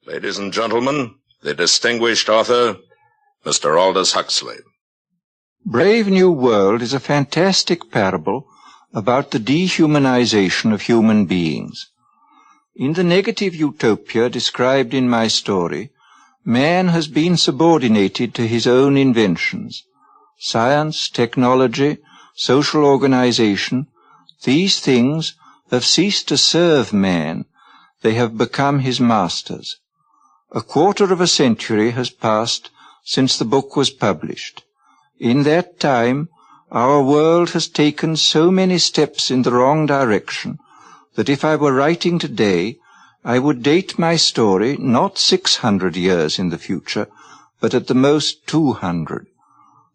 Ladies and gentlemen, the distinguished author, Mr. Aldous Huxley. Brave New World is a fantastic parable about the dehumanization of human beings. In the negative utopia described in my story, man has been subordinated to his own inventions. Science, technology, social organization, these things have ceased to serve man. They have become his masters. A quarter of a century has passed since the book was published. In that time, our world has taken so many steps in the wrong direction that if I were writing today, I would date my story not 600 years in the future, but at the most 200.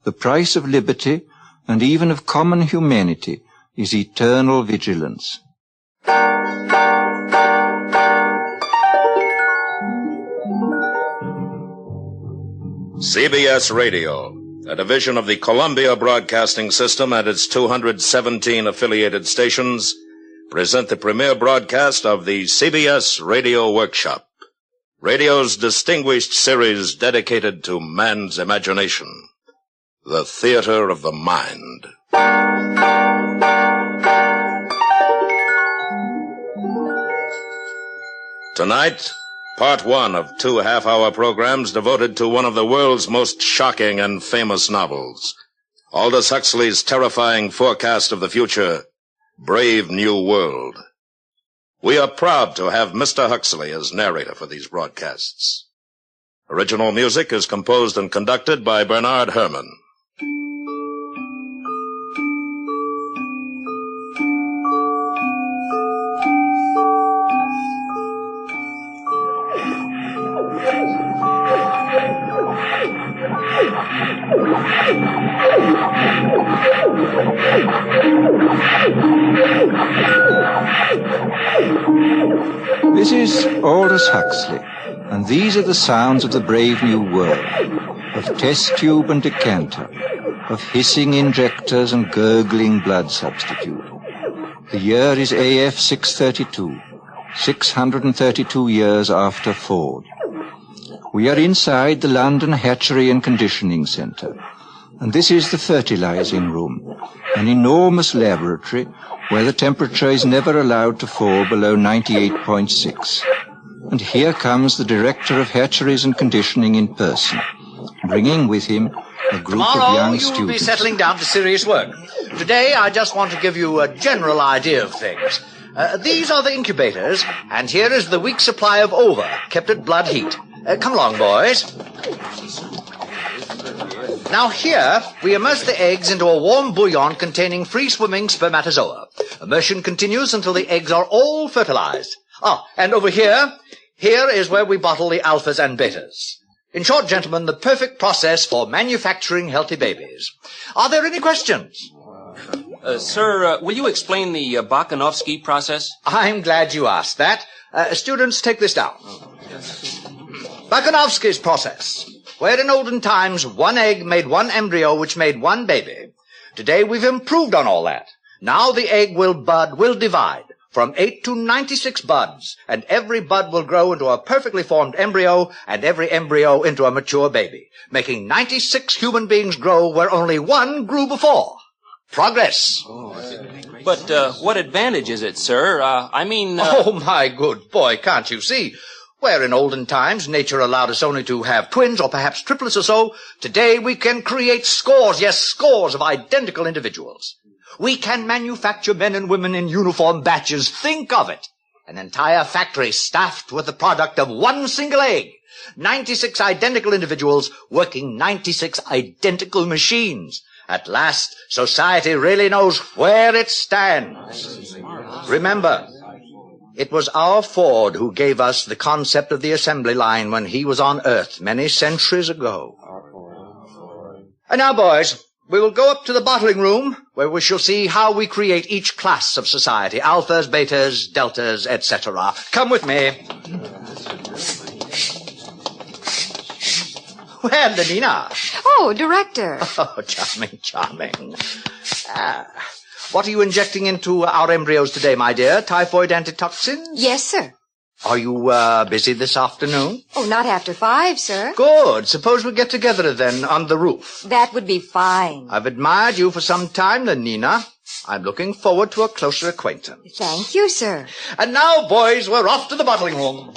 The price of liberty, and even of common humanity, is eternal vigilance. CBS Radio, a division of the Columbia Broadcasting System and its 217 affiliated stations, present the premiere broadcast of the CBS Radio Workshop, radio's distinguished series dedicated to man's imagination, the theater of the mind. Tonight, Part 1 of 2 half-hour programs devoted to one of the world's most shocking and famous novels, Aldous Huxley's terrifying forecast of the future, Brave New World. We are proud to have Mr. Huxley as narrator for these broadcasts. Original music is composed and conducted by Bernard Herrmann. This is Aldous Huxley, and these are the sounds of the Brave New World, of test tube and decanter, of hissing injectors and gurgling blood substitute. The year is AF 632, 632 years after Ford. We are inside the London Hatchery and Conditioning Centre, and this is the fertilizing room, an enormous laboratory where the temperature is never allowed to fall below 98.6. And here comes the director of hatcheries and conditioning in person, bringing with him a group of young students. Tomorrow you will be settling down to serious work. Today I just want to give you a general idea of things. These are the incubators, and here is the week's supply of ova, kept at blood heat. Come along, boys. Now here, we immerse the eggs into a warm bouillon containing free-swimming spermatozoa. Immersion continues until the eggs are all fertilized. And over here is where we bottle the alphas and betas. In short, gentlemen, the perfect process for manufacturing healthy babies. Are there any questions? Sir, will you explain the Bakanovsky process? I'm glad you asked that. Students, take this down. Bakanovsky's process, where in olden times one egg made one embryo which made one baby. Today we've improved on all that. Now the egg will divide from 8 to 96 buds, and every bud will grow into a perfectly formed embryo, and every embryo into a mature baby, making 96 human beings grow where only one grew before. Progress. But what advantage is it, sir? Oh, my good boy, can't you see? Where in olden times nature allowed us only to have twins or perhaps triplets or so, today we can create scores, yes, scores of identical individuals. We can manufacture men and women in uniform batches. Think of it. An entire factory staffed with the product of one single egg. 96 identical individuals working 96 identical machines. At last, society really knows where it stands. Remember, it was our Ford who gave us the concept of the assembly line when he was on Earth many centuries ago. And now, boys, we will go up to the bottling room where we shall see how we create each class of society, alphas, betas, deltas, etc. Come with me. Well, Lenina. Oh, Director. Oh, charming, charming. What are you injecting into our embryos today, my dear? Typhoid antitoxins? Yes, sir. Are you busy this afternoon? Oh, not after 5, sir. Good. Suppose we get together then on the roof. That would be fine. I've admired you for some time, Lenina. I'm looking forward to a closer acquaintance. Thank you, sir. And now, boys, we're off to the bottling room.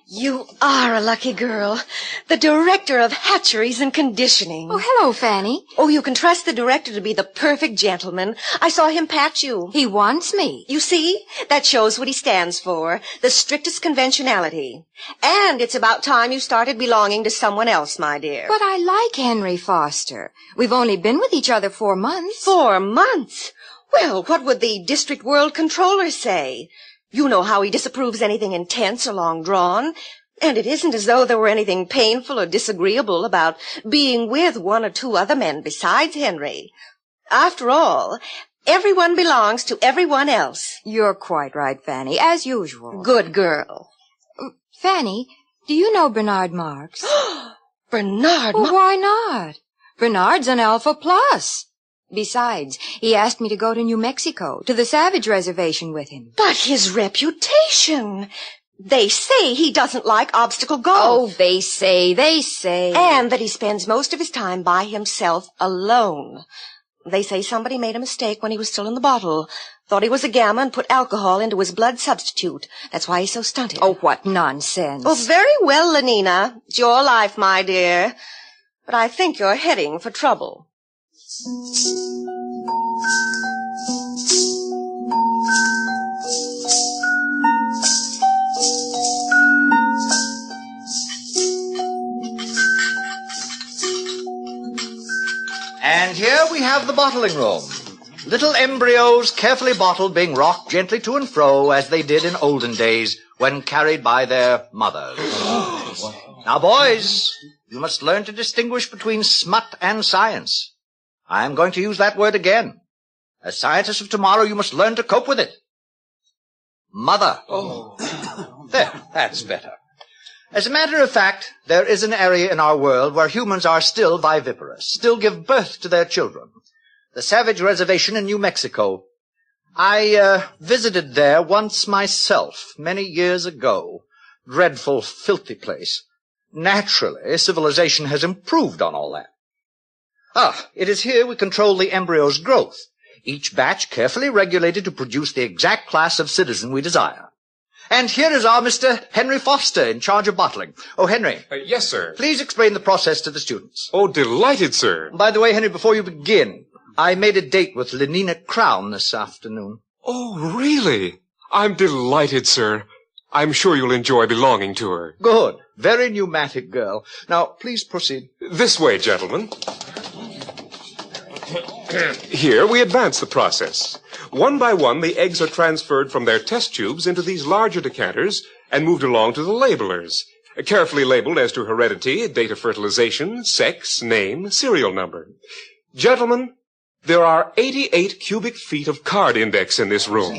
You are a lucky girl. The director of hatcheries and conditioning. Oh, hello, Fanny. Oh, you can trust the director to be the perfect gentleman. I saw him pat you. He wants me. You see? That shows what he stands for. The strictest conventionality. And it's about time you started belonging to someone else, my dear. But I like Henry Foster. We've only been with each other 4 months. 4 months? Well, what would the district world controller say? You know how he disapproves anything intense or long-drawn. And it isn't as though there were anything painful or disagreeable about being with 1 or 2 other men besides Henry. After all, everyone belongs to everyone else. You're quite right, Fanny, as usual. Good girl. Fanny, do you know Bernard Marx? Bernard Well, why not? Bernard's an Alpha Plus. Besides, he asked me to go to New Mexico, to the Savage Reservation with him. But his reputation. They say he doesn't like obstacle golf. Oh, they say. And that he spends most of his time by himself alone. They say somebody made a mistake when he was still in the bottle. Thought he was a gamma and put alcohol into his blood substitute. That's why he's so stunted. Oh, what nonsense. Oh, very well, Lenina. It's your life, my dear. But I think you're heading for trouble. And here we have the bottling room. Little embryos carefully bottled being rocked gently to and fro as they did in olden days when carried by their mothers. Now, boys, you must learn to distinguish between smut and science. I am going to use that word again. As scientists of tomorrow, you must learn to cope with it. Mother. There, that's better. As a matter of fact, there is an area in our world where humans are still viviparous, still give birth to their children. The Savage Reservation in New Mexico. I visited there once myself, many years ago. Dreadful, filthy place. Naturally, civilization has improved on all that. It is here we control the embryo's growth, each batch carefully regulated to produce the exact class of citizen we desire. And here is our Mr. Henry Foster in charge of bottling. Oh, Henry. Yes, sir. Please explain the process to the students. Oh, delighted, sir. By the way, Henry, before you begin, I made a date with Lenina Crown this afternoon. Oh, really? I'm delighted, sir. I'm sure you'll enjoy belonging to her. Good. Very pneumatic girl. Now, please proceed. This way, gentlemen. Here we advance the process. One by one, the eggs are transferred from their test tubes into these larger decanters and moved along to the labelers, carefully labeled as to heredity, date of fertilization, sex, name, serial number. Gentlemen, there are 88 cubic feet of card index in this room.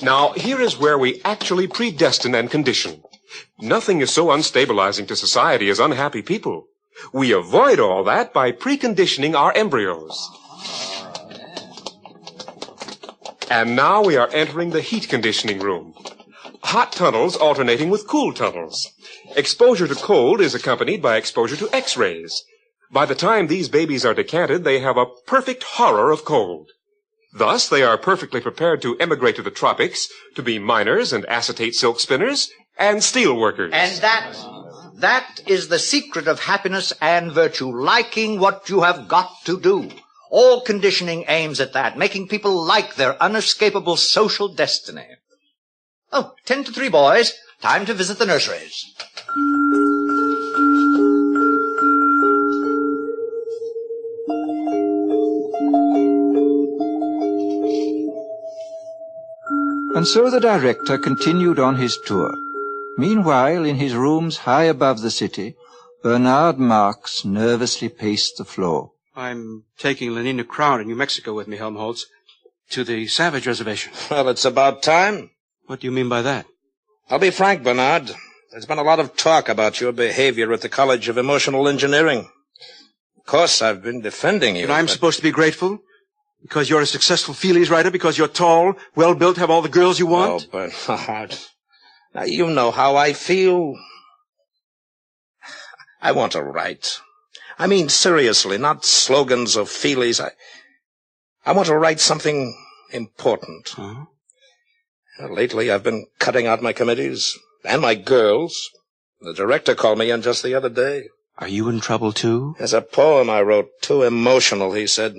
Now, here is where we actually predestine and condition. Nothing is so unstabilizing to society as unhappy people. We avoid all that by preconditioning our embryos. And now we are entering the heat conditioning room. Hot tunnels alternating with cool tunnels. Exposure to cold is accompanied by exposure to X-rays. By the time these babies are decanted, they have a perfect horror of cold. Thus, they are perfectly prepared to emigrate to the tropics, to be miners and acetate silk spinners, and steel workers. And that is the secret of happiness and virtue, liking what you have got to do. All conditioning aims at that, making people like their unescapable social destiny. 10 to 3, boys. Time to visit the nurseries. And so the director continued on his tour. Meanwhile, in his rooms high above the city, Bernard Marx nervously paced the floor. I'm taking Lenina Crown in New Mexico with me, Helmholtz, to the Savage Reservation. Well, it's about time. What do you mean by that? I'll be frank, Bernard. There's been a lot of talk about your behavior at the College of Emotional Engineering. Of course, I've been defending you. And I'm supposed to be grateful? Because you're a successful feelies writer? Because you're tall, well-built, have all the girls you want? Oh, Bernard. Now, you know how I feel. I want to write. I mean, seriously, not slogans or feelies. I want to write something important. Huh? Lately, I've been cutting out my committees and my girls. The director called me in just the other day. Are you in trouble, too? There's a poem I wrote, too emotional, he said.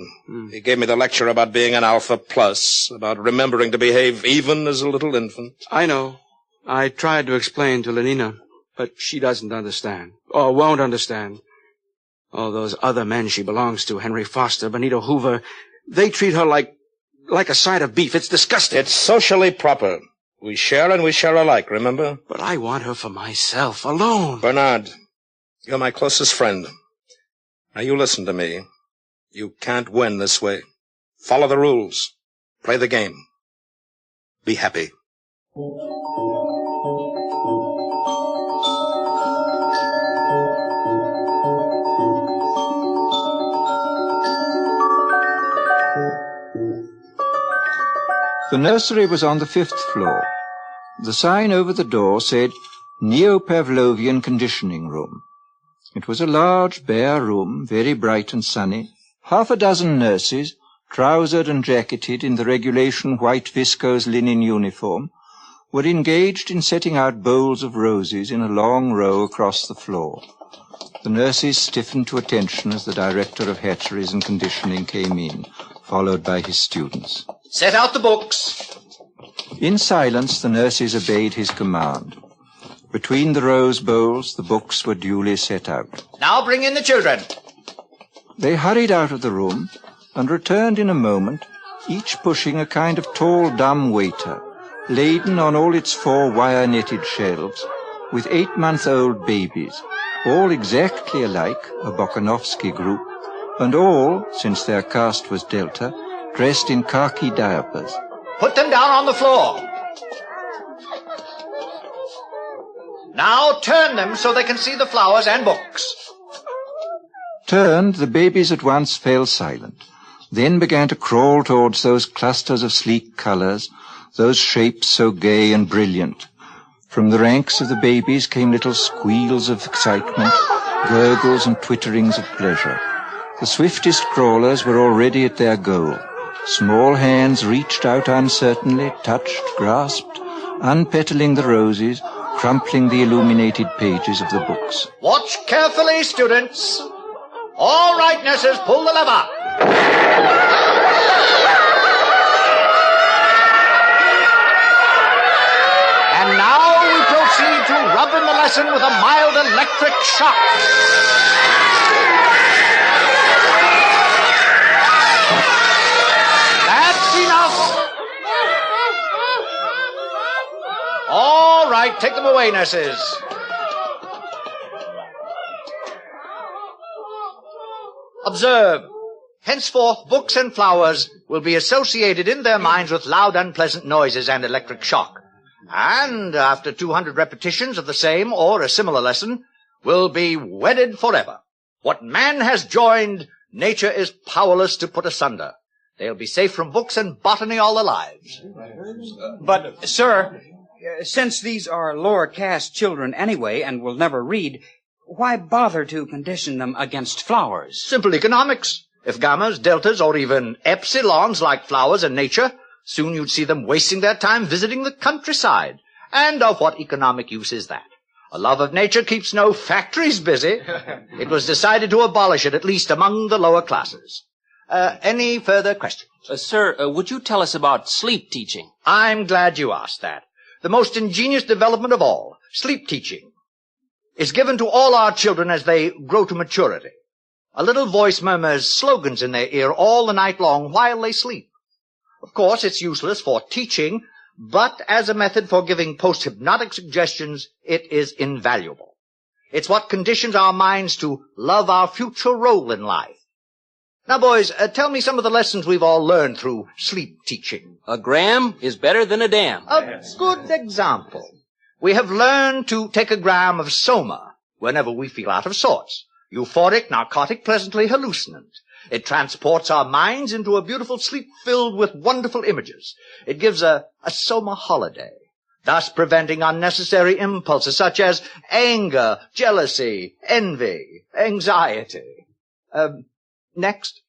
He gave me the lecture about being an alpha plus, about remembering to behave even as a little infant. I know. I tried to explain to Lenina, but she doesn't understand, or won't understand. All those other men she belongs to, Henry Foster, Benito Hoover, they treat her like a side of beef. It's disgusting. It's socially proper. We share and we share alike, remember? But I want her for myself, alone. Bernard, you're my closest friend. Now you listen to me. You can't win this way. Follow the rules. Play the game. Be happy. The nursery was on the 5th floor. The sign over the door said, Neo-Pavlovian Conditioning Room. It was a large, bare room, very bright and sunny. Half a dozen nurses, trousered and jacketed in the regulation white viscose linen uniform, were engaged in setting out bowls of roses in a long row across the floor. The nurses stiffened to attention as the director of hatcheries and conditioning came in, followed by his students. Set out the books. In silence, the nurses obeyed his command. Between the rose bowls, the books were duly set out. Now bring in the children. They hurried out of the room and returned in a moment, each pushing a kind of tall, dumb waiter, laden on all its 4 wire-netted shelves, with 8-month-old babies, all exactly alike, a Bokanovsky group, and all, since their caste was Delta, dressed in khaki diapers. Put them down on the floor. Now turn them so they can see the flowers and books. Turned, the babies at once fell silent, then began to crawl towards those clusters of sleek colors, those shapes so gay and brilliant. From the ranks of the babies came little squeals of excitement, gurgles and twitterings of pleasure. The swiftest crawlers were already at their goal. Small hands reached out uncertainly, touched, grasped, unpetaling the roses, crumpling the illuminated pages of the books. Watch carefully, students. All right, nurses, pull the lever. And now we proceed to rub in the lesson with a mild electric shock. That's enough. All right, take them away, nurses. Observe. Henceforth, books and flowers will be associated in their minds with loud, unpleasant noises and electric shock. And after 200 repetitions of the same or a similar lesson, will be wedded forever. What man has joined, nature is powerless to put asunder. They'll be safe from books and botany all their lives. But, sir, since these are lower caste children anyway and will never read, why bother to condition them against flowers? Simple economics. If gammas, deltas, or even epsilons like flowers and nature, soon you'd see them wasting their time visiting the countryside. And of what economic use is that? A love of nature keeps no factories busy. It was decided to abolish it, at least among the lower classes. Any further questions? Sir, would you tell us about sleep teaching? I'm glad you asked that. The most ingenious development of all, sleep teaching, is given to all our children as they grow to maturity. A little voice murmurs slogans in their ear all the night long while they sleep. Of course, it's useless for teaching, but as a method for giving post-hypnotic suggestions, it is invaluable. It's what conditions our minds to love our future role in life. Now, boys, tell me some of the lessons we've all learned through sleep teaching. A gram is better than a dam. A good example. We have learned to take a gram of soma whenever we feel out of sorts. Euphoric, narcotic, pleasantly hallucinant. It transports our minds into a beautiful sleep filled with wonderful images. It gives a summer holiday, thus preventing unnecessary impulses such as anger, jealousy, envy, anxiety. Next.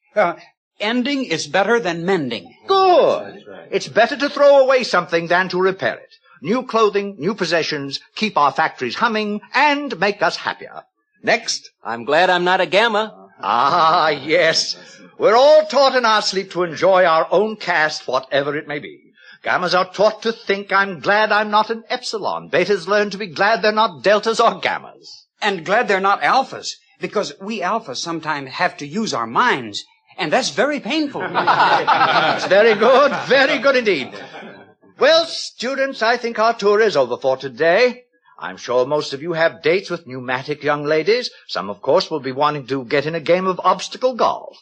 Ending is better than mending. Good. It's better to throw away something than to repair it. New clothing, new possessions, keep our factories humming, and make us happier. Next. I'm glad I'm not a gamma. Ah, yes. We're all taught in our sleep to enjoy our own caste, whatever it may be. Gammas are taught to think, I'm glad I'm not an epsilon. Betas learn to be glad they're not deltas or gammas. And glad they're not alphas, because we alphas sometimes have to use our minds, and that's very painful. That's very good indeed. Well, students, I think our tour is over for today. I'm sure most of you have dates with pneumatic young ladies. Some, of course, will be wanting to get in a game of obstacle golf.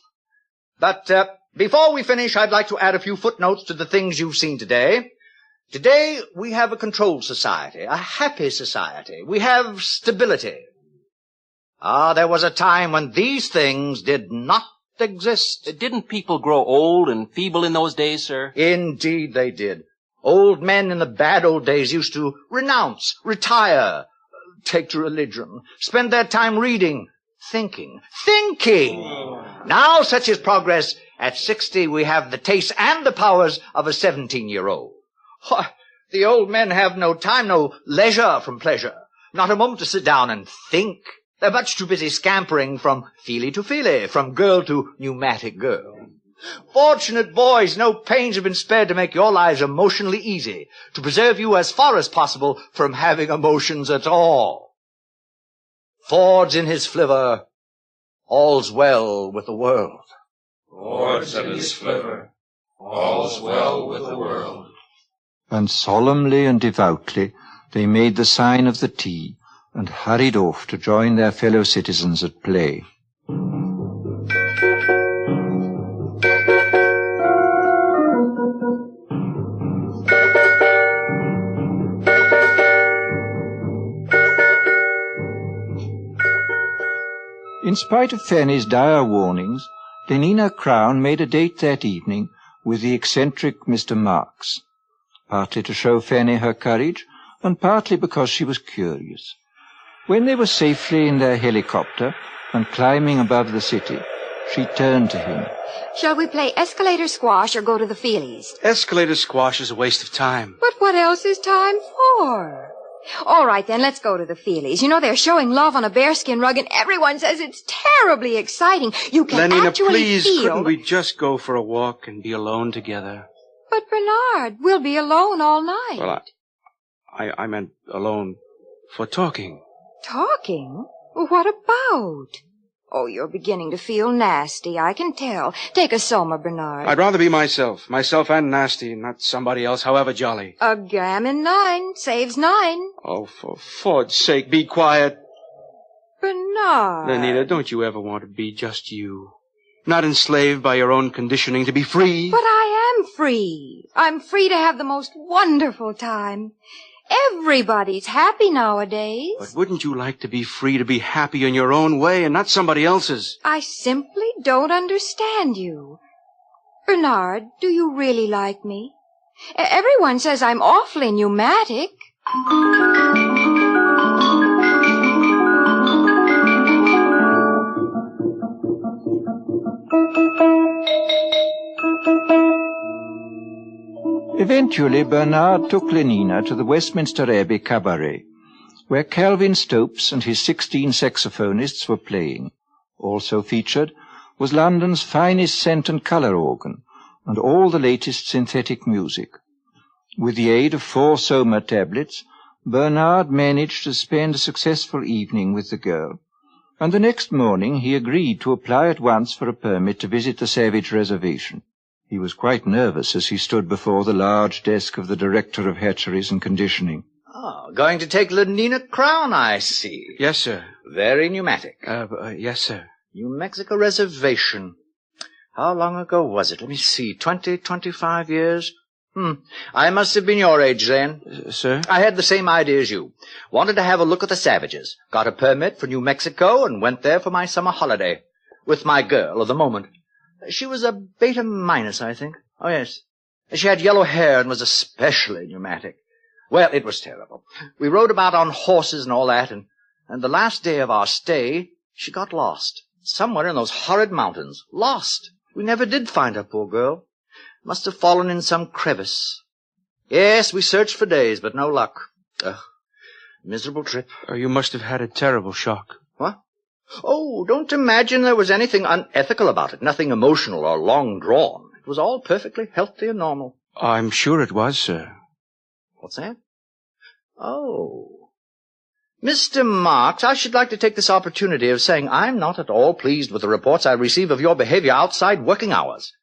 But before we finish, I'd like to add a few footnotes to the things you've seen today. Today, we have a controlled society, a happy society. We have stability. There was a time when these things did not exist. Didn't people grow old and feeble in those days, sir? Indeed they did. Old men in the bad old days used to renounce, retire, take to religion, spend their time reading, thinking. Now, such is progress. At 60, we have the tastes and the powers of a 17-year-old. The old men have no time, no leisure from pleasure, not a moment to sit down and think. They're much too busy scampering from feely to feely, from girl to pneumatic girl. Fortunate boys, no pains have been spared to make your lives emotionally easy, to preserve you as far as possible from having emotions at all. Ford's in his flivver, all's well with the world. Ford's in his flivver, all's well with the world. And solemnly and devoutly they made the sign of the T and hurried off to join their fellow citizens at play. In spite of Fanny's dire warnings, Lenina Crown made a date that evening with the eccentric Mr. Marks, partly to show Fanny her courage, and partly because she was curious. When they were safely in their helicopter and climbing above the city, she turned to him. Shall we play escalator squash or go to the Feelies? Escalator squash is a waste of time. But what else is time for? All right, then, let's go to the Feelies. You know, they're showing love on a bearskin rug, and everyone says it's terribly exciting. You can Lenina, actually please, feel... couldn't we just go for a walk and be alone together? But, Bernard, we'll be alone all night. Well, I meant alone for talking. Talking? What about? Oh, you're beginning to feel nasty, I can tell. Take a soma, Bernard. I'd rather be myself and nasty, not somebody else, however jolly. A gammon 9 saves 9. Oh, for Ford's sake, be quiet. Bernard. Lenina, don't you ever want to be just you? Not enslaved by your own conditioning, to be free? But I am free. I'm free to have the most wonderful time. Everybody's happy nowadays. But wouldn't you like to be free to be happy in your own way and not somebody else's? I simply don't understand you. Bernard, do you really like me? Everyone says I'm awfully pneumatic. Eventually, Bernard took Lenina to the Westminster Abbey Cabaret, where Calvin Stopes and his 16 saxophonists were playing. Also featured was London's finest scent and colour organ, and all the latest synthetic music. With the aid of 4 Soma tablets, Bernard managed to spend a successful evening with the girl, and the next morning he agreed to apply at once for a permit to visit the Savage Reservation. He was quite nervous as he stood before the large desk of the Director of Hatcheries and Conditioning. Oh, going to take Lenina Crown, I see. Yes, sir. Very pneumatic. Yes, sir. New Mexico Reservation. How long ago was it? Let me see. 25 years? I must have been your age then. Sir? I had the same idea as you. Wanted to have a look at the savages. Got a permit for New Mexico and went there for my summer holiday. With my girl of the moment. She was a beta minus, I think. Oh, yes. She had yellow hair and was especially pneumatic. Well, it was terrible. We rode about on horses and all that, and the last day of our stay, she got lost. Somewhere in those horrid mountains. Lost. We never did find her, poor girl. Must have fallen in some crevice. Yes, we searched for days, but no luck. Miserable trip. You must have had a terrible shock. What? Oh, don't imagine there was anything unethical about it. Nothing emotional or long drawn. It was all perfectly healthy and normal. I'm sure it was, sir. What's that? Oh. Mr. Marks, I should like to take this opportunity of saying I'm not at all pleased with the reports I receive of your behavior outside working hours.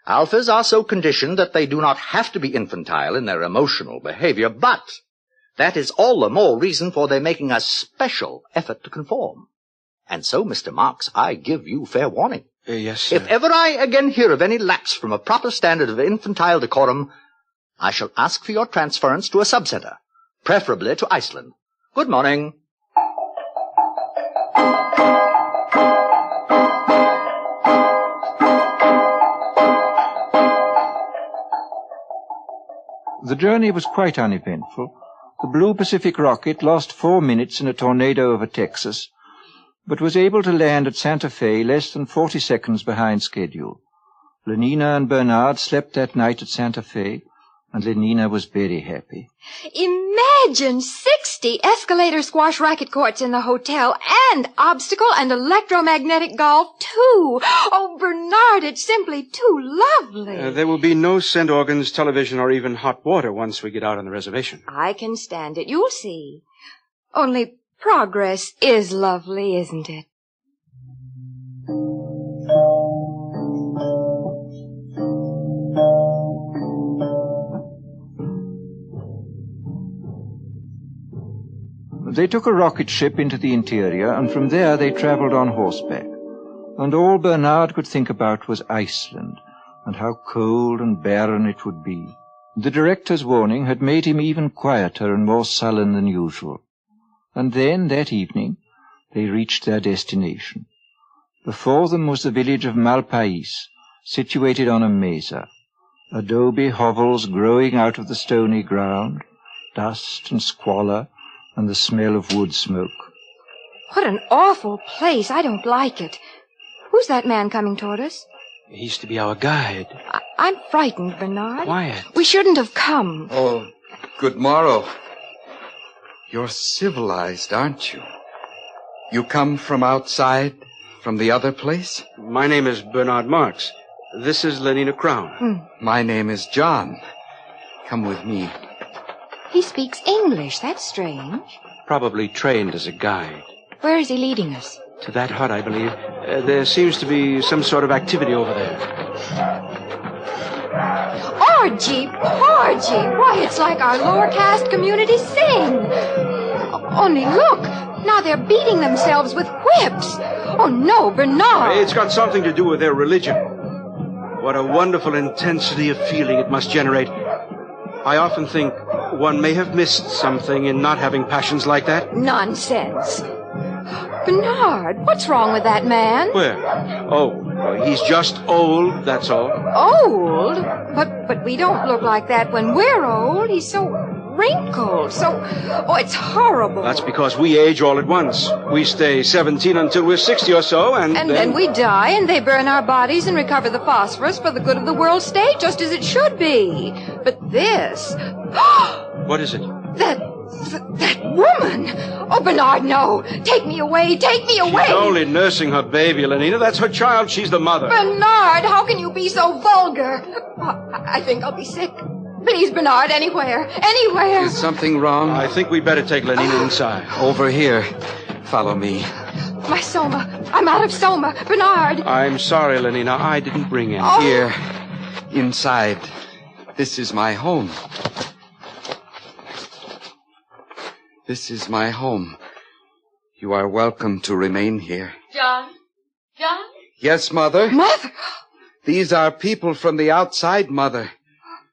Alphas are so conditioned that they do not have to be infantile in their emotional behavior, but that is all the more reason for their making a special effort to conform. And so, Mr. Marks, I give you fair warning. Yes, sir. If ever I again hear of any lapse from a proper standard of infantile decorum, I shall ask for your transference to a subcenter, preferably to Iceland. Good morning. The journey was quite uneventful. The Blue Pacific rocket lost 4 minutes in a tornado over Texas, but was able to land at Santa Fe less than 40 seconds behind schedule. Lenina and Bernard slept that night at Santa Fe, and Lenina was very happy. Imagine 60 escalator squash racket courts in the hotel, and obstacle and electromagnetic golf, too. Oh, Bernard, it's simply too lovely. There will be no scent organs, television, or even hot water once we get out on the reservation. I can stand it. You'll see. Only progress is lovely, isn't it? They took a rocket ship into the interior, and from there they traveled on horseback. And all Bernard could think about was Iceland, and how cold and barren it would be. The director's warning had made him even quieter and more sullen than usual. And then, that evening, they reached their destination. Before them was the village of Malpais, situated on a mesa. Adobe hovels growing out of the stony ground, dust and squalor, and the smell of wood smoke. What an awful place. I don't like it. Who's that man coming toward us? He's to be our guide. I'm frightened, Bernard. Quiet. We shouldn't have come. Oh, good morrow. You're civilized, aren't you? You come from outside, from the other place? My name is Bernard Marks. This is Lenina Crown. My name is John. Come with me. He speaks English. That's strange. Probably trained as a guide. Where is he leading us? To that hut, I believe. There seems to be some sort of activity over there. Orgy! Orgy! Why, it's like our lower caste community sing. Only look. Now they're beating themselves with whips. Oh, no, Bernard. It's got something to do with their religion. What a wonderful intensity of feeling it must generate. I often think one may have missed something in not having passions like that. Nonsense. Bernard, what's wrong with that man? Where? Oh, he's just old, that's all. Old? But we don't look like that when we're old. He's so wrinkled, oh, it's horrible. That's because we age all at once. We stay 17 until we're 60 or so, and then we die, and they burn our bodies and recover the phosphorus for the good of the world state, just as it should be. But this... What is it? That woman! Oh, Bernard, no! Take me away! Take me away! She's only nursing her baby, Lenina. That's her child. She's the mother. Bernard, how can you be so vulgar? I think I'll be sick. Please, Bernard, anywhere. Anywhere. Is something wrong? I think we'd better take Lenina inside. Over here. Follow me. My soma. I'm out of soma. Bernard. I'm sorry, Lenina. I didn't bring any. Oh. Here. Inside. This is my home. This is my home. You are welcome to remain here. John? John? Yes, Mother? Mother? These are people from the outside, Mother.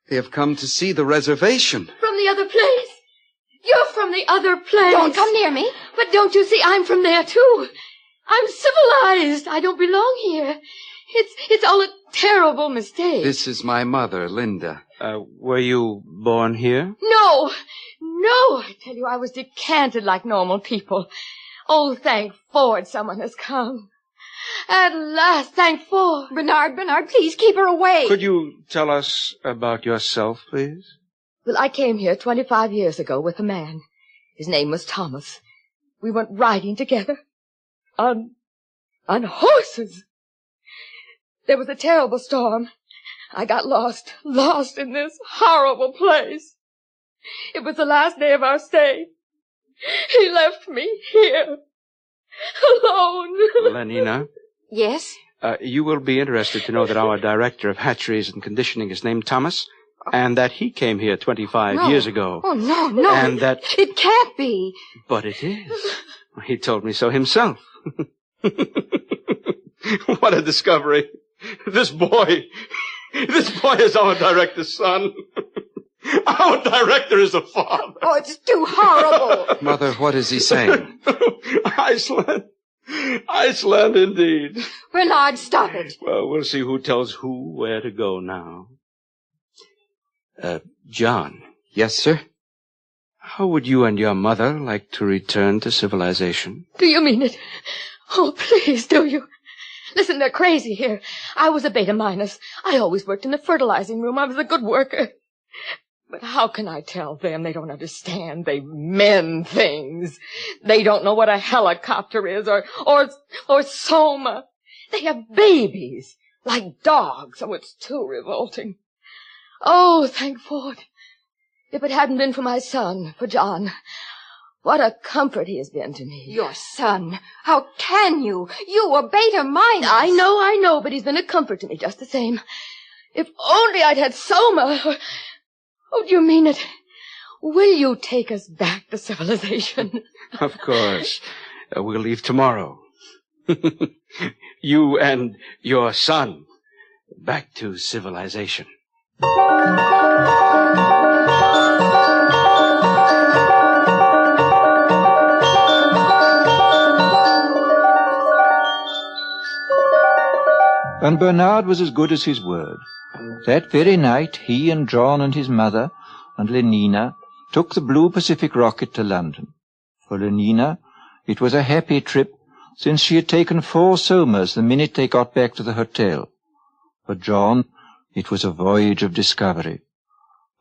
They have come to see the reservation. From the other place? You're from the other place. Don't come near me. But don't you see I'm from there, too? I'm civilized. I don't belong here. It's all a terrible mistake. This is my mother, Linda. Were you born here? No, I tell you, I was decanted like normal people. Oh, thank Ford someone has come. At last, thank Ford. Bernard, please keep her away. Could you tell us about yourself, please? Well, I came here 25 years ago with a man. His name was Thomas. We went riding together on horses. There was a terrible storm. I got lost in this horrible place. It was the last day of our stay. He left me here, alone. Lenina? Yes? You will be interested to know that our director of hatcheries and conditioning is named Thomas, and that he came here 25 years ago. Oh, no. And that... It can't be. But it is. He told me so himself. What a discovery. This boy is our director's son. Our director is a father. Oh, it's too horrible. Mother, what is he saying? Iceland indeed. Bernard, stop it. Well, we'll see who tells who where to go now. John. Yes, sir? How would you and your mother like to return to civilization? Do you mean it? Oh, please, do you? Listen, they're crazy here. I was a beta minus. I always worked in the fertilizing room. I was a good worker. But how can I tell them? They don't understand. They men things. They don't know what a helicopter is or soma. They have babies like dogs. Oh, it's too revolting. Oh, thank Ford. If it hadn't been for my son, for John, what a comfort he has been to me. Your son? How can you? You were beta minus. I know, but he's been a comfort to me just the same. If only I'd had soma. Oh, do you mean it? Will you take us back to civilization? Of course. We'll leave tomorrow. You and your son back to civilization. And Bernard was as good as his word. That very night, he and John and his mother and Lenina took the Blue Pacific rocket to London. For Lenina, it was a happy trip, since she had taken 4 somas the minute they got back to the hotel. For John, it was a voyage of discovery.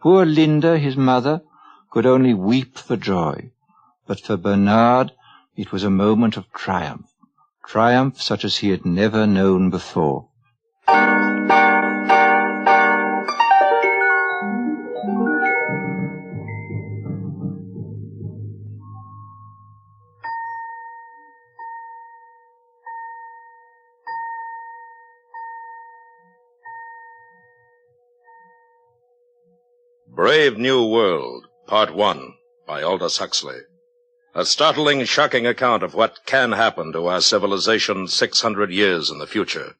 Poor Linda, his mother, could only weep for joy. But for Bernard, it was a moment of triumph. Triumph such as he had never known before. Brave New World, Part 1, by Aldous Huxley. A startling, shocking account of what can happen to our civilization 600 years in the future.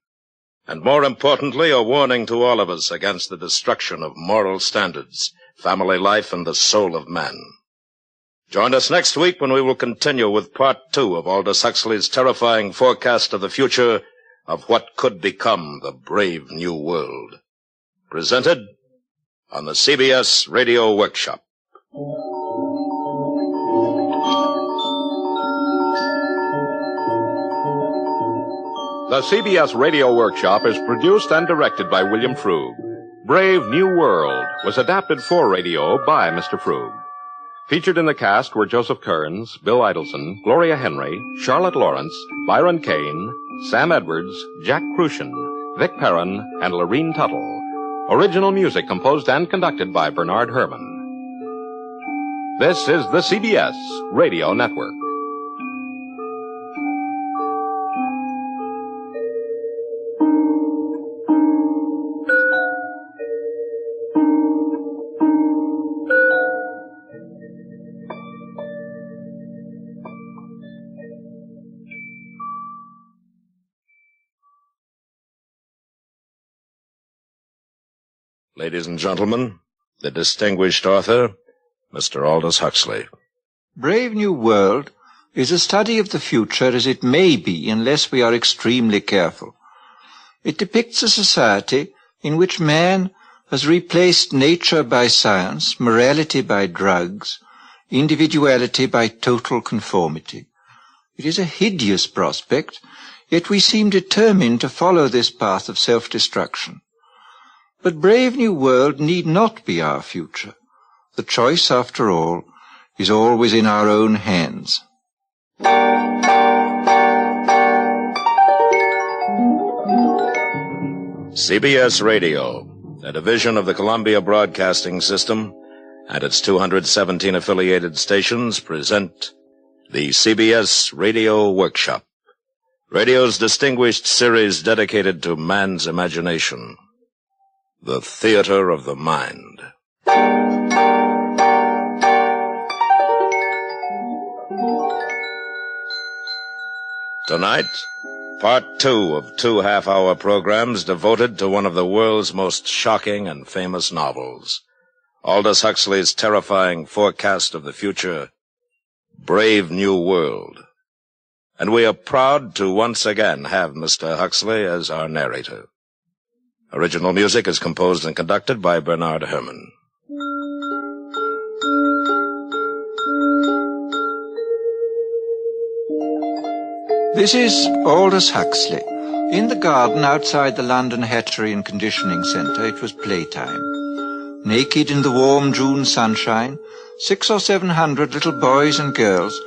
And more importantly, a warning to all of us against the destruction of moral standards, family life, and the soul of man. Join us next week when we will continue with Part 2 of Aldous Huxley's terrifying forecast of the future of what could become the brave new world. Presented on the CBS Radio Workshop. The CBS Radio Workshop is produced and directed by William Frug. Brave New World was adapted for radio by Mr. Frug. Featured in the cast were Joseph Kearns, Bill Idelson, Gloria Henry, Charlotte Lawrence, Byron Kane, Sam Edwards, Jack Crucian, Vic Perrin, and Lorene Tuttle. Original music composed and conducted by Bernard Herrmann. This is the CBS Radio Network. Ladies and gentlemen, the distinguished author, Mr. Aldous Huxley. Brave New World is a study of the future as it may be unless we are extremely careful. It depicts a society in which man has replaced nature by science, morality by drugs, individuality by total conformity. It is a hideous prospect, yet we seem determined to follow this path of self-destruction. But Brave New World need not be our future. The choice, after all, is always in our own hands. CBS Radio, a division of the Columbia Broadcasting System, and its 217 affiliated stations present the CBS Radio Workshop, radio's distinguished series dedicated to man's imagination, the theater of the mind. Tonight, Part 2 of 2 half-hour programs devoted to one of the world's most shocking and famous novels, Aldous Huxley's terrifying forecast of the future, Brave New World. And we are proud to once again have Mr. Huxley as our narrator. Original music is composed and conducted by Bernard Herrmann. This is Aldous Huxley. In the garden outside the London Hatchery and Conditioning Centre, it was playtime. Naked in the warm June sunshine, 600 or 700 little boys and girls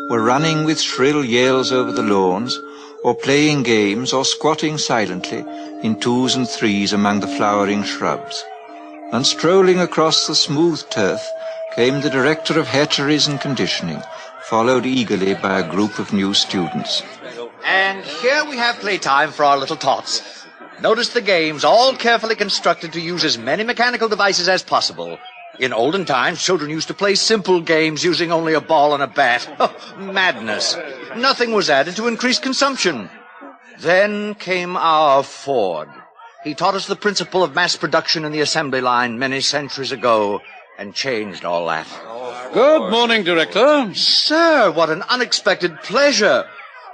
were running with shrill yells over the lawns, or playing games, or squatting silently in 2s and 3s among the flowering shrubs. And strolling across the smooth turf came the director of hatcheries and conditioning, followed eagerly by a group of new students. And here we have playtime for our little tots. Notice the games, all carefully constructed to use as many mechanical devices as possible. In olden times, children used to play simple games using only a ball and a bat. Oh, madness. Nothing was added to increase consumption. Then came our Ford. He taught us the principle of mass production in the assembly line many centuries ago and changed all that. Good morning, Director. Sir, what an unexpected pleasure.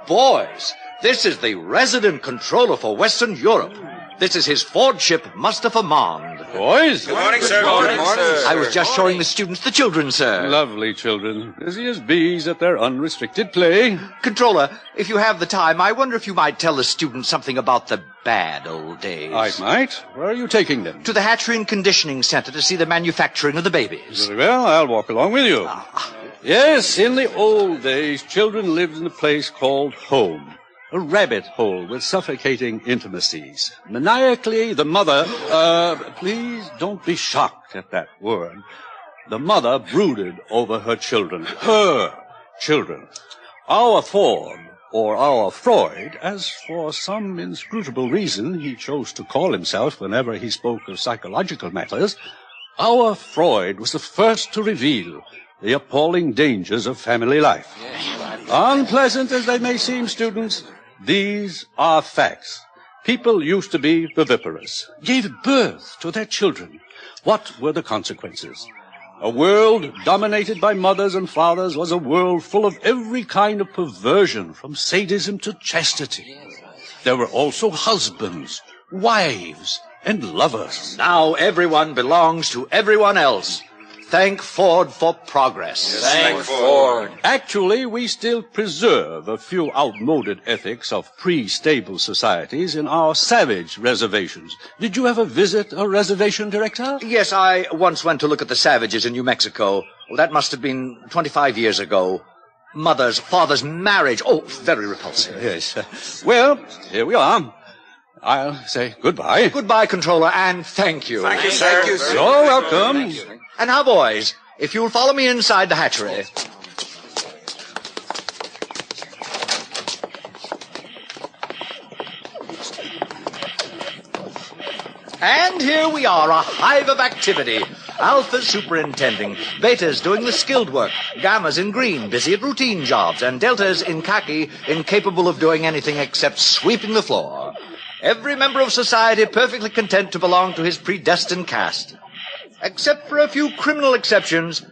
Boys, this is the resident controller for Western Europe. This is his Fordship, Mustafa Mond. Boys? Good morning, sir. Good morning, sir. I was just showing the students the children, sir. Lovely children. Busy as bees at their unrestricted play. Controller, if you have the time, I wonder if you might tell the students something about the bad old days. I might. Where are you taking them? To the Hatchery and Conditioning Center to see the manufacturing of the babies. Very well, I'll walk along with you. Yes, in the old days, children lived in a place called home. A rabbit hole with suffocating intimacies. Maniacally, the mother, please don't be shocked at that word. The mother brooded over her children. Her children. Our Ford, or our Freud, as for some inscrutable reason he chose to call himself whenever he spoke of psychological matters, our Freud was the first to reveal the appalling dangers of family life. Unpleasant as they may seem, students, these are facts. People used to be viviparous, gave birth to their children. What were the consequences? A world dominated by mothers and fathers was a world full of every kind of perversion, from sadism to chastity. There were also husbands, wives, and lovers. Now everyone belongs to everyone else. Thank Ford for progress. Thank Ford. Actually, we still preserve a few outmoded ethics of pre-stable societies in our savage reservations. Did you ever visit a reservation, Director? Yes, I once went to look at the savages in New Mexico. Well, that must have been 25 years ago. Mother's, father's marriage. Oh, very repulsive. Yes. Well, here we are. I'll say goodbye. Goodbye, Controller, and thank you. Thank you, sir. Thank you, sir. You're welcome. And now, boys, if you'll follow me inside the hatchery. And here we are, a hive of activity. Alpha's superintending, Beta's doing the skilled work, Gamma's in green, busy at routine jobs, and Delta's in khaki, incapable of doing anything except sweeping the floor. Every member of society perfectly content to belong to his predestined caste. Except for a few criminal exceptions,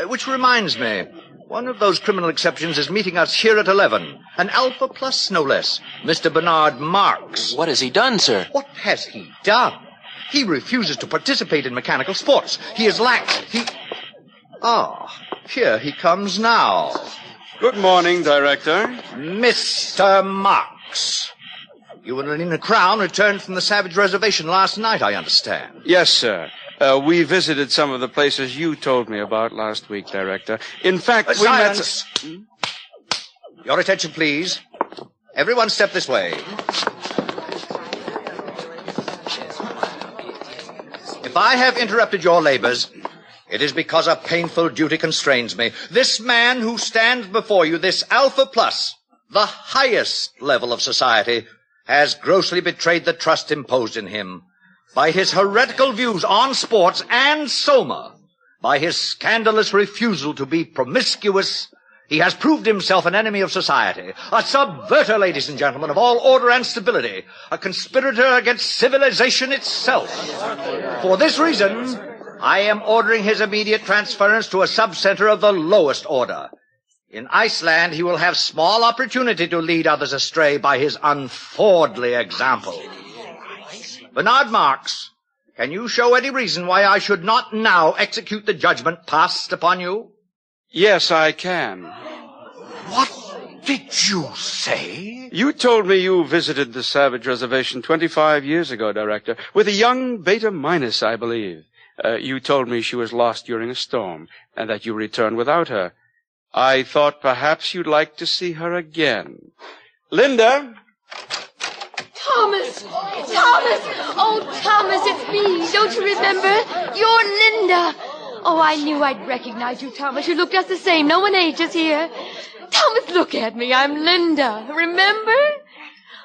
which reminds me, One of those criminal exceptions is meeting us here at 11. An Alpha Plus, no less. Mr. Bernard Marks. What has he done, sir? What has he done? He refuses to participate in mechanical sports. He is lax. Here he comes now. Good morning, Director. Mr. Marks. You and Lenina Crown returned from the Savage Reservation last night, I understand. Yes, sir. We visited some of the places you told me about last week, Director. In fact, we Silence! Your attention, please. Everyone step this way. If I have interrupted your labors, it is because a painful duty constrains me. This man who stands before you, this Alpha Plus, the highest level of society, has grossly betrayed the trust imposed in him by his heretical views on sports and Soma, by his scandalous refusal to be promiscuous. He has proved himself an enemy of society, a subverter, ladies and gentlemen, of all order and stability, a conspirator against civilization itself. For this reason, I am ordering his immediate transference to a subcenter of the lowest order. In Iceland, he will have small opportunity to lead others astray by his unfordly example. Bernard Marks, can you show any reason why I should not now execute the judgment passed upon you? Yes, I can. What did you say? You told me you visited the Savage Reservation 25 years ago, Director, with a young Beta Minus, I believe. You told me she was lost during a storm, and that you returned without her. I thought perhaps you'd like to see her again. Linda! Thomas! Thomas! Oh, Thomas, it's me. Don't you remember? You're Linda. Oh, I knew I'd recognize you, Thomas. You look just the same. No one ages here. Thomas, look at me. I'm Linda. Remember?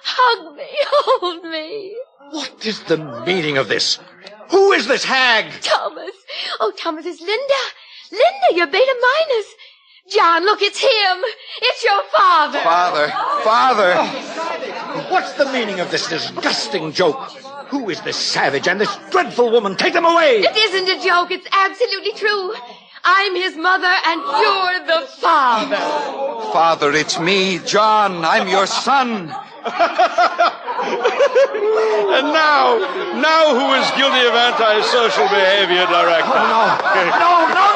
Hug me. Hold me. What is the meaning of this? Who is this hag? Thomas. Oh, Thomas, it's Linda. Linda, you're Beta Minus. John, look, it's him. It's your father. Father. What's the meaning of this disgusting joke? Who is this savage and this dreadful woman? Take them away! It isn't a joke. It's absolutely true. I'm his mother, and you're the father. Father, it's me, John. I'm your son. And now who is guilty of antisocial behavior, Director? Oh, no.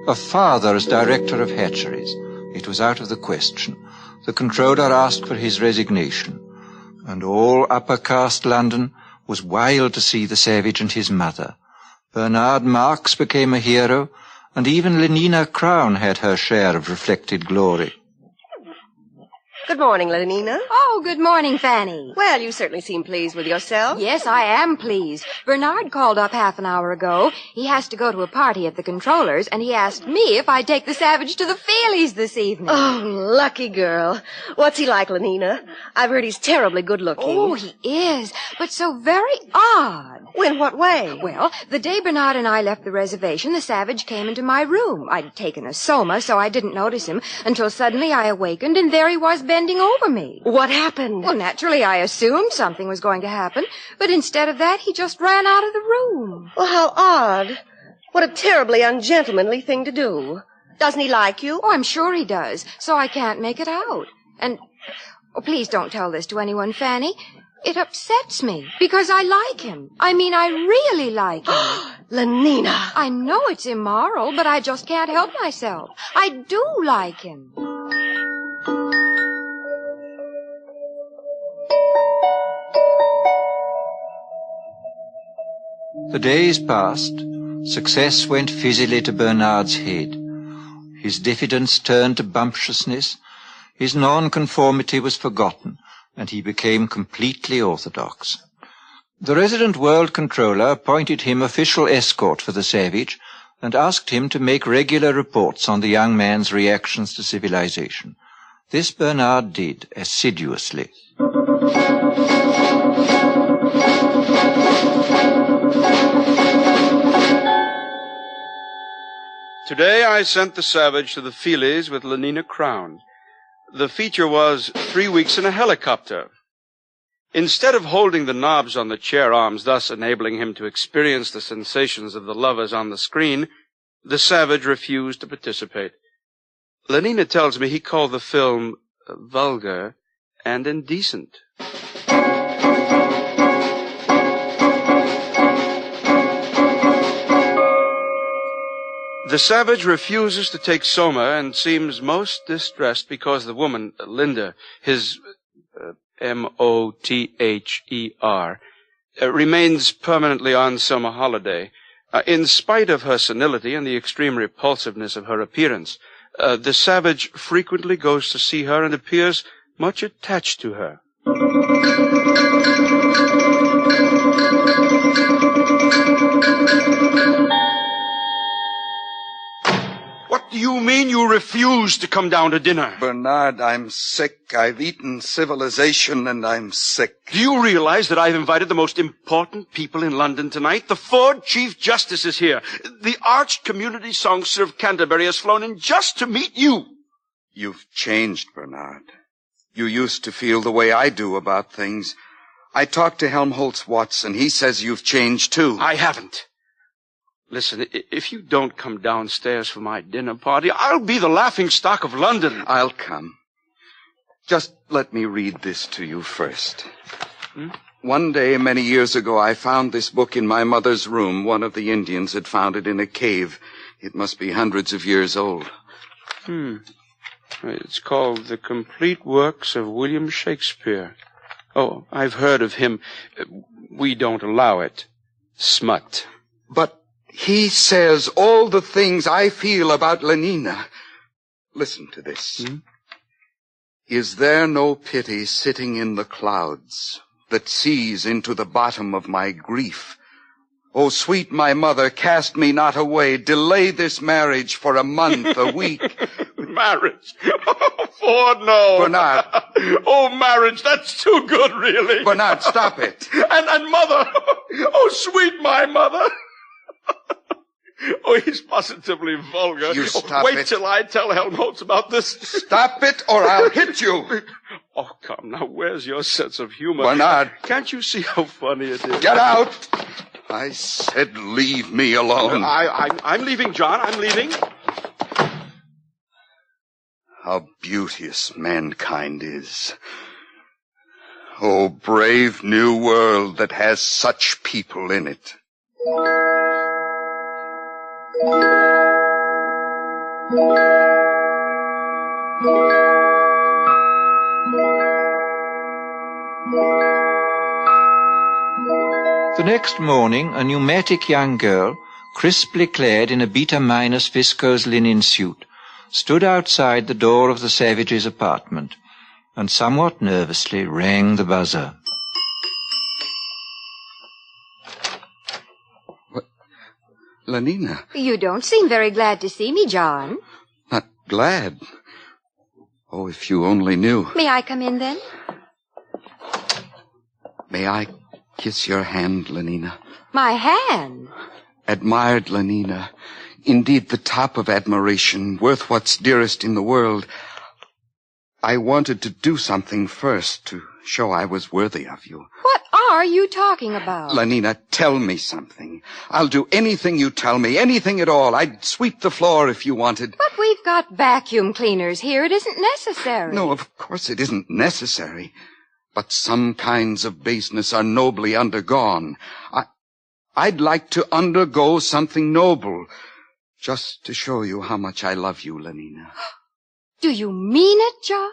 A father as director of hatcheries. It was out of the question. The controller asked for his resignation, and all upper caste London was wild to see the savage and his mother. Bernard Marks became a hero, and even Lenina Crown had her share of reflected glory. Good morning, Lenina. Oh, good morning, Fanny. Well, you certainly seem pleased with yourself. Yes, I am pleased. Bernard called up half an hour ago. He has to go to a party at the controller's, and he asked me if I'd take the savage to the Feelies this evening. Oh, lucky girl. What's he like, Lenina? I've heard he's terribly good-looking. Oh, he is, but so very odd. In what way? Well, the day Bernard and I left the reservation, the savage came into my room. I'd taken a Soma, so I didn't notice him until suddenly I awakened, and there he was bending over me. What happened? Well, naturally, I assumed something was going to happen, but instead of that, he just ran out of the room. Well, how odd. What a terribly ungentlemanly thing to do. Doesn't he like you? Oh, I'm sure he does, so I can't make it out. And, please don't tell this to anyone, Fanny. It upsets me, because I like him. I mean, I really like him. Lenina! I know it's immoral, but I just can't help myself. I do like him. The days passed. Success went fizzily to Bernard's head. His diffidence turned to bumptiousness. His nonconformity was forgotten, and he became completely orthodox. The resident world controller appointed him official escort for the savage and asked him to make regular reports on the young man's reactions to civilization. This Bernard did assiduously. Today I sent the savage to the Feelies with Lenina Crown. The feature was 3 weeks in a helicopter. Instead of holding the knobs on the chair arms, thus enabling him to experience the sensations of the lovers on the screen, the savage refused to participate. Lenina tells me he called the film vulgar and indecent. The savage refuses to take Soma and seems most distressed because the woman, Linda, his Mother, remains permanently on summer holiday. In spite of her senility and the extreme repulsiveness of her appearance, the savage frequently goes to see her and appears much attached to her. What do you mean you refuse to come down to dinner? Bernard, I'm sick. I've eaten civilization and I'm sick. Do you realize that I've invited the most important people in London tonight? The Ford Chief Justice is here. The arch community songster of Canterbury has flown in just to meet you. You've changed, Bernard. You used to feel the way I do about things. I talked to Helmholtz Watson. He says you've changed too. I haven't. Listen, if you don't come downstairs for my dinner party, I'll be the laughingstock of London. I'll come. Just let me read this to you first. One day, many years ago, I found this book in my mother's room. One of the Indians had found it in a cave. It must be hundreds of years old. It's called The Complete Works of William Shakespeare. Oh, I've heard of him. We don't allow it. Smut. But he says all the things I feel about Lenina. Listen to this. Is there no pity sitting in the clouds that sees into the bottom of my grief? O sweet my mother, cast me not away. Delay this marriage for a month, a week. Marriage? Oh, Ford, no. Bernard. Oh, marriage, that's too good, really. Bernard, stop it. And mother. Oh, sweet my mother. Oh, he's positively vulgar. You stop Wait it. till I tell Helmholtz about this. Stop it, or I'll hit you. Oh, come, now, where's your sense of humor? Bernard. Can't you see how funny it is? Get out. I said leave me alone. I'm leaving, John. I'm leaving. How beauteous mankind is. Oh, brave new world that has such people in it. The next morning, a pneumatic young girl, crisply clad in a beta-minus viscose linen suit, stood outside the door of the savage's apartment, and somewhat nervously rang the buzzer. What? Lenina. You don't seem very glad to see me, John. Not glad. Oh, if you only knew. May I come in, then? May I kiss your hand, Lenina? My hand? Admired, Lenina. Indeed, the top of admiration, worth what's dearest in the world. I wanted to do something first to show I was worthy of you. What are you talking about? Lenina, tell me something. I'll do anything you tell me, anything at all. I'd sweep the floor if you wanted. But we've got vacuum cleaners here. It isn't necessary. No, of course it isn't necessary. But some kinds of baseness are nobly undergone. I'd like to undergo something noble, just to show you how much I love you, Lenina. Do you mean it, John?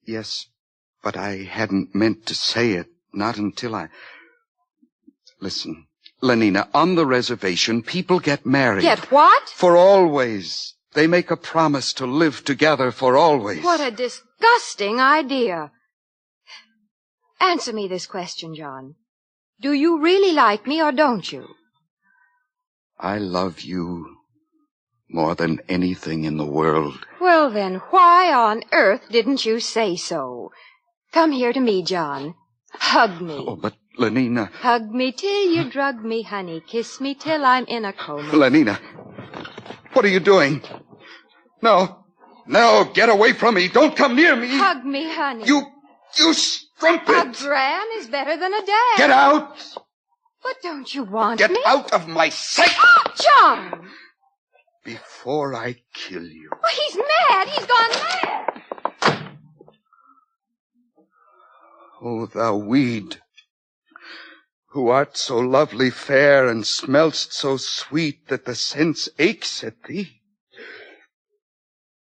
Yes, but I hadn't meant to say it, not until I... Listen, Lenina, on the reservation, people get married. Get what? For always. They make a promise to live together for always. What a disgusting idea. Answer me this question, John. Do you really like me or don't you? I love you more than anything in the world. Well, then, why on earth didn't you say so? Come here to me, John. Hug me. Oh, but Lenina... Hug me till you drug me, honey. Kiss me till I'm in a coma. Lenina, what are you doing? No, No, get away from me. Don't come near me. Hug me, honey. You strumpet. A gran is better than a dad. Get out. But don't you want Get me? out of my sight. John! Before I kill you. Well, he's mad. He's gone mad. O thou weed, who art so lovely fair and smell'st so sweet that the sense aches at thee.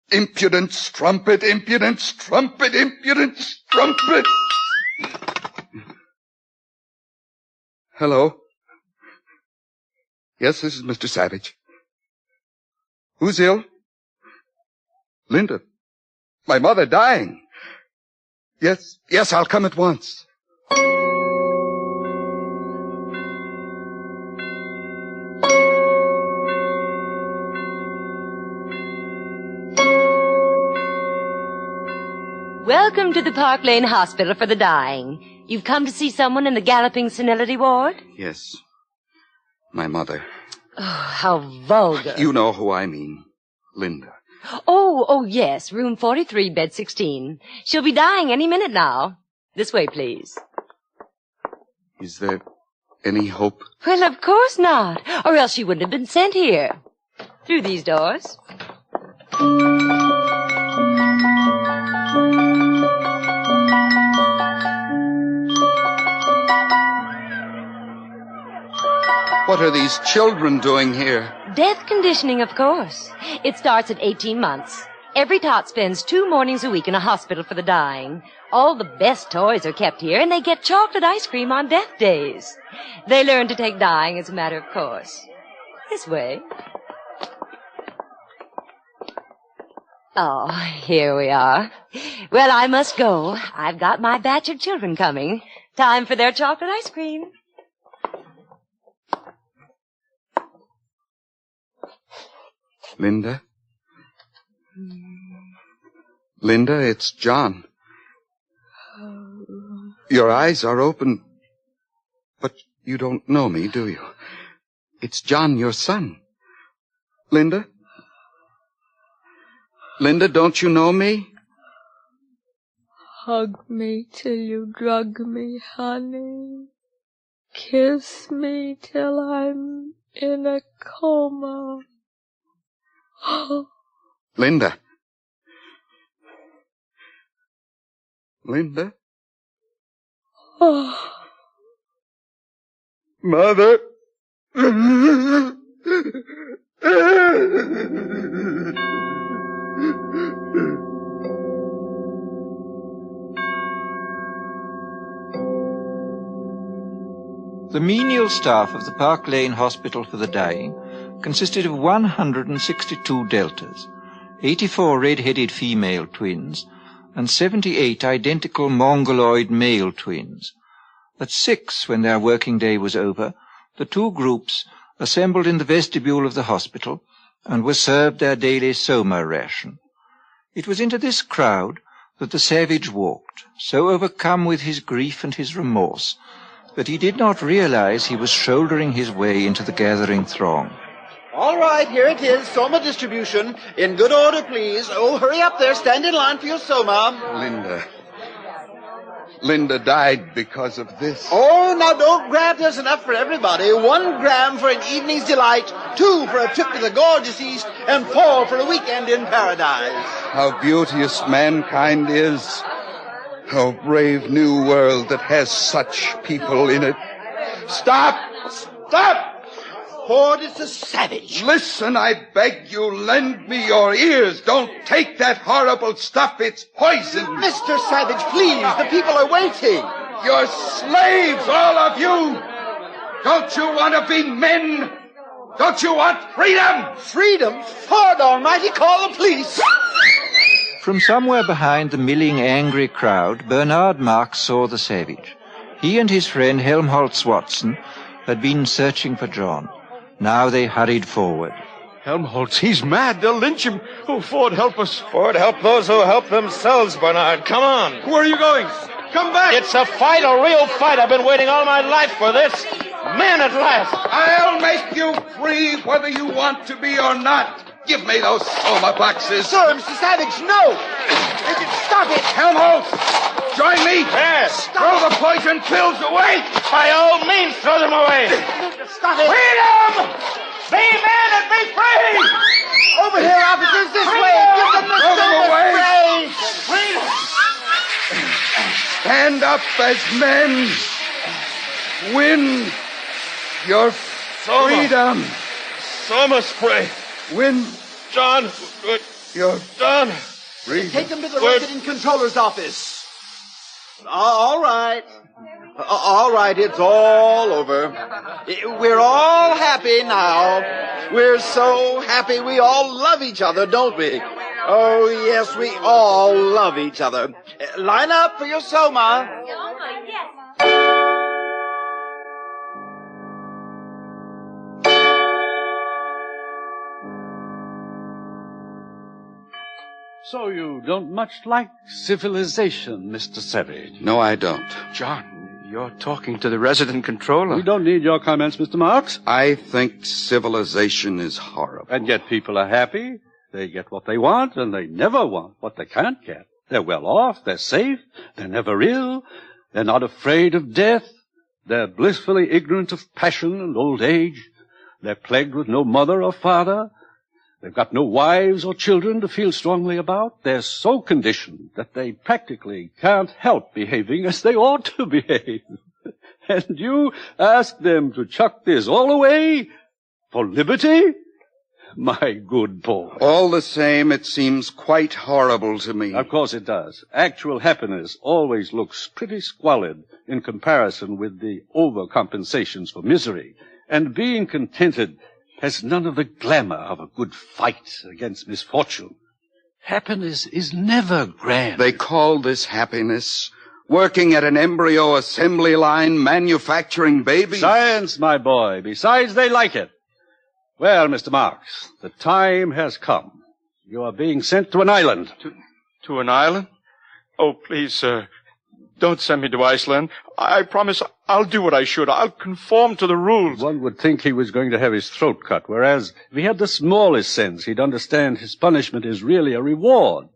Impudent strumpet, impudent strumpet, impudent strumpet. Hello? Yes, this is Mr. Savage. Who's ill? Linda. My mother dying. Yes, I'll come at once. Welcome to the Park Lane Hospital for the Dying. You've come to see someone in the galloping senility ward? Yes. My mother. Oh, how vulgar. You know who I mean. Linda. Oh, yes, room 43, bed 16. She'll be dying any minute now. This way, please. Is there any hope? Well, of course not, or else she wouldn't have been sent here. Through these doors. What are these children doing here? Death conditioning, of course. It starts at 18 months. Every tot spends 2 mornings a week in a hospital for the dying. All the best toys are kept here, and they get chocolate ice cream on death days. They learn to take dying as a matter of course. This way. Oh, here we are. Well, I must go. I've got my batch of children coming. Time for their chocolate ice cream. Linda? Linda, it's John. Your eyes are open, but you don't know me, do you? It's John, your son. Linda? Linda, don't you know me? Hug me till you drug me, honey. Kiss me till I'm in a coma. Linda. Linda? Oh. Mother. The menial staff of the Park Lane Hospital for the Dying consisted of 162 deltas, 84 red-headed female twins, and 78 identical mongoloid male twins. At 6, when their working day was over, the 2 groups assembled in the vestibule of the hospital and were served their daily soma ration. It was into this crowd that the savage walked, so overcome with his grief and his remorse that he did not realize he was shouldering his way into the gathering throng. All right, here it is, soma distribution. In good order, please. Oh, hurry up there. Stand in line for your soma. Linda died because of this. Oh, now don't grab. There's enough for everybody. 1 gram for an evening's delight, 2 for a trip to the gorgeous East, and 4 for a weekend in paradise. How beauteous mankind is. How brave new world that has such people in it. Stop! Stop! Ford is a savage. Listen, I beg you, lend me your ears. Don't take that horrible stuff. It's poison. Mr. Savage, please. The people are waiting. You're slaves, all of you. Don't you want to be men? Don't you want freedom? Freedom? Ford Almighty, call the police. From somewhere behind the milling, angry crowd, Bernard Marx saw the savage. He and his friend Helmholtz Watson had been searching for John. Now they hurried forward. Helmholtz, he's mad. They'll lynch him. Oh, Ford, help us. Ford, help those who help themselves, Bernard. Come on. Where are you going? Come back. It's a fight, a real fight. I've been waiting all my life for this. Man at last. I'll make you free whether you want to be or not. Give me those soma boxes. Sir, Mr. Savage, no! Stop it! Helmholtz, join me. Yes. Throw the poison pills away. By all means, throw them away. Stop it. Freedom! Be men and be free! Over here, officers, this way. Give them the Throw them silver away. spray. Freedom! Stand up as men. Win your freedom. Soma spray. Win John. your John. freedom. Take them to the resident controller's office. All right. All right, it's all over. We're all happy now. We're so happy we all love each other, don't we? Oh, yes, we all love each other. Line up for your soma. So you don't much like civilization, Mr. Savage? No, I don't. John, you're talking to the resident controller. We don't need your comments, Mr. Marks. I think civilization is horrible. And yet people are happy. They get what they want, and they never want what they can't get. They're well off, they're safe, they're never ill, they're not afraid of death, they're blissfully ignorant of passion and old age, they're plagued with no mother or father, they've got no wives or children to feel strongly about, they're so conditioned that they practically can't help behaving as they ought to behave. And you ask them to chuck this all away for liberty? My good boy. All the same, it seems quite horrible to me. Of course it does. Actual happiness always looks pretty squalid in comparison with the overcompensations for misery. And being contented has none of the glamour of a good fight against misfortune. Happiness is never grand. They call this happiness. Working at an embryo assembly line, manufacturing babies. Science, my boy. Besides, they like it. Well, Mr. Marks, the time has come. You are being sent to an island. To an island? Oh, please, sir. Don't send me to Iceland. I promise I'll do what I should. I'll conform to the rules. One would think he was going to have his throat cut, whereas if he had the smallest sense, he'd understand his punishment is really a reward.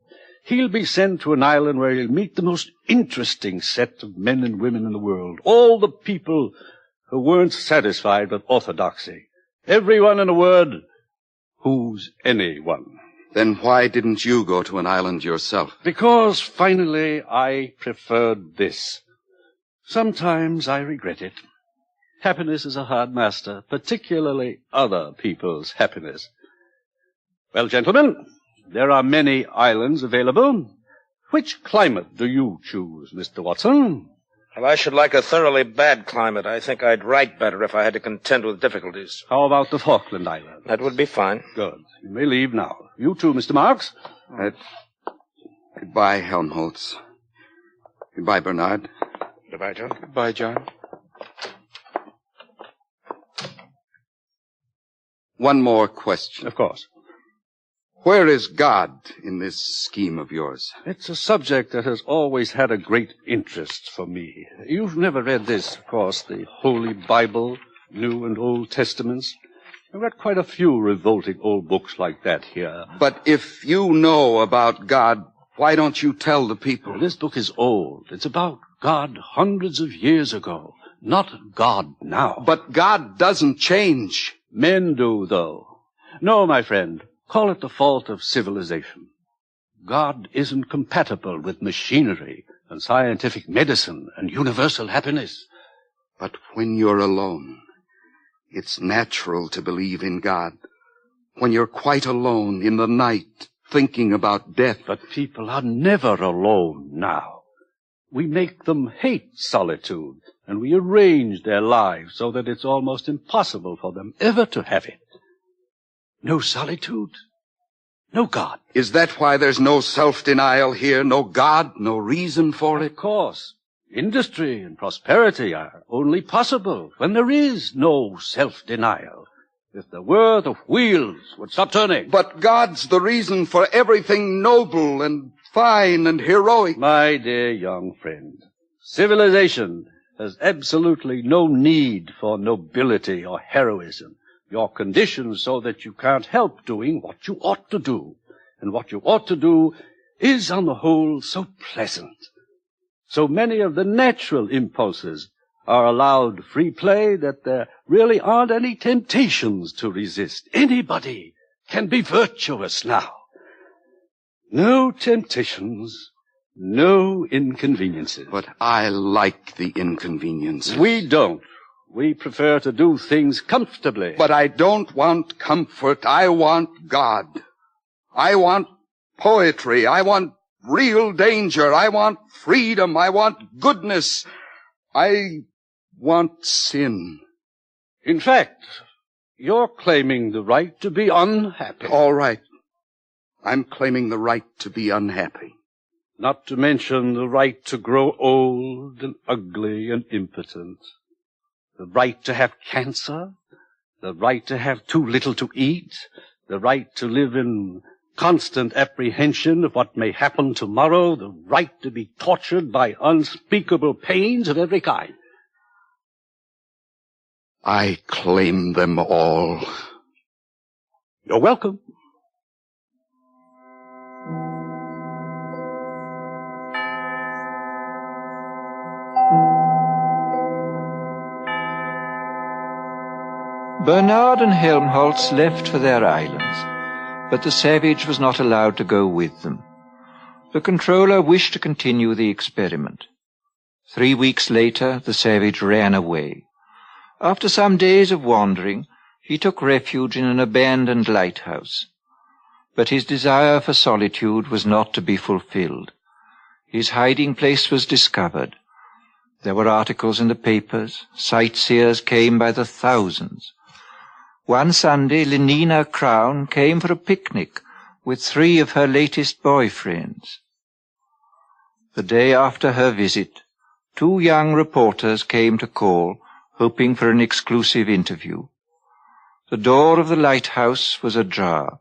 He'll be sent to an island where he'll meet the most interesting set of men and women in the world. All the people who weren't satisfied with orthodoxy. Everyone, in a word, who's anyone. Then why didn't you go to an island yourself? Because, finally, I preferred this. Sometimes I regret it. Happiness is a hard master, particularly other people's happiness. Well, gentlemen, there are many islands available. Which climate do you choose, Mr. Watson? Well, I should like a thoroughly bad climate. I think I'd write better if I had to contend with difficulties. How about the Falkland Islands? That would be fine. Good. You may leave now. You too, Mr. Marks. Goodbye, Helmholtz. Goodbye, Bernard. Goodbye, John. Goodbye, John. One more question. Of course. Where is God in this scheme of yours? It's a subject that has always had a great interest for me. You've never read this, of course, the Holy Bible, New and Old Testaments. I've got quite a few revolting old books like that here. But if you know about God, why don't you tell the people? This book is old. It's about God hundreds of years ago, not God now. But God doesn't change. Men do, though. No, my friend. Call it the fault of civilization. God isn't compatible with machinery and scientific medicine and universal happiness. But when you're alone, it's natural to believe in God. When you're quite alone in the night, thinking about death. But people are never alone now. We make them hate solitude, and we arrange their lives so that it's almost impossible for them ever to have it. No solitude, no God. Is that why there's no self-denial here, no God, no reason for it? Of course. Industry and prosperity are only possible when there is no self-denial. If the were, the wheels would stop turning. But God's the reason for everything noble and fine and heroic. My dear young friend, civilization has absolutely no need for nobility or heroism. You're conditioned so that you can't help doing what you ought to do. And what you ought to do is, on the whole, so pleasant. So many of the natural impulses are allowed free play that there really aren't any temptations to resist. Anybody can be virtuous now. No temptations, no inconveniences. But I like the inconveniences. We don't. We prefer to do things comfortably. But I don't want comfort. I want God. I want poetry. I want real danger. I want freedom. I want goodness. I want sin. In fact, you're claiming the right to be unhappy. All right. I'm claiming the right to be unhappy. Not to mention the right to grow old and ugly and impotent. The right to have cancer. The right to have too little to eat. The right to live in constant apprehension of what may happen tomorrow. The right to be tortured by unspeakable pains of every kind. I claim them all. You're welcome. Bernard and Helmholtz left for their islands, but the savage was not allowed to go with them. The controller wished to continue the experiment. 3 weeks later, the savage ran away. After some days of wandering, he took refuge in an abandoned lighthouse. But his desire for solitude was not to be fulfilled. His hiding place was discovered. There were articles in the papers. Sightseers came by the thousands. One Sunday, Lenina Crown came for a picnic with 3 of her latest boyfriends. The day after her visit, 2 young reporters came to call, hoping for an exclusive interview. The door of the lighthouse was ajar.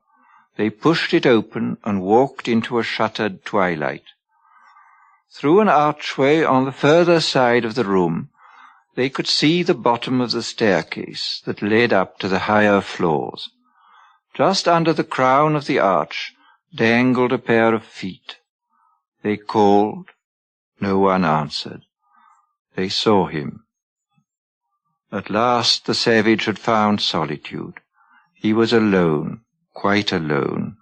They pushed it open and walked into a shuttered twilight. Through an archway on the further side of the room, they could see the bottom of the staircase that led up to the higher floors. Just under the crown of the arch dangled a pair of feet. They called. No one answered. They saw him. At last the savage had found solitude. He was alone, quite alone.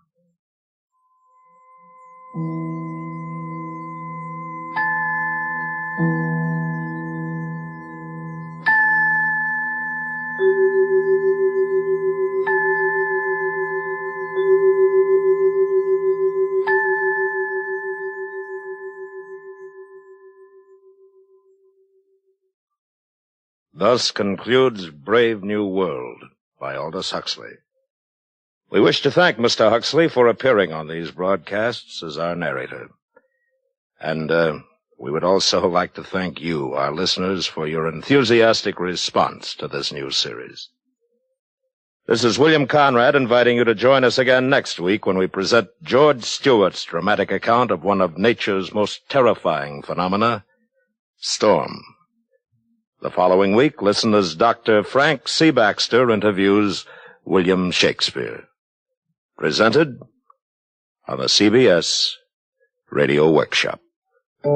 Thus concludes Brave New World by Aldous Huxley. We wish to thank Mr. Huxley for appearing on these broadcasts as our narrator. And we would also like to thank you, our listeners, for your enthusiastic response to this new series. This is William Conrad inviting you to join us again next week when we present George Stewart's dramatic account of one of nature's most terrifying phenomena, storm. The following week, listen as Dr. Frank C. Baxter interviews William Shakespeare. Presented on the CBS Radio Workshop. The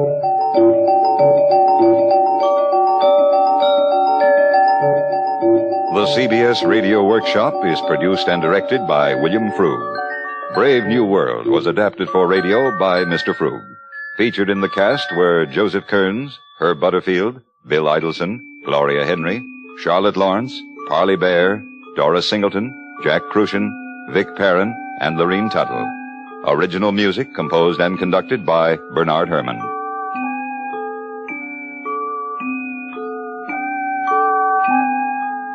CBS Radio Workshop is produced and directed by William Frug. Brave New World was adapted for radio by Mr. Frug. Featured in the cast were Joseph Kearns, Herb Butterfield, Bill Idelson, Gloria Henry, Charlotte Lawrence, Parley Bear, Doris Singleton, Jack Crucian, Vic Perrin, and Lorene Tuttle. Original music composed and conducted by Bernard Herrmann.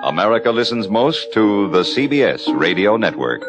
America listens most to the CBS Radio Network.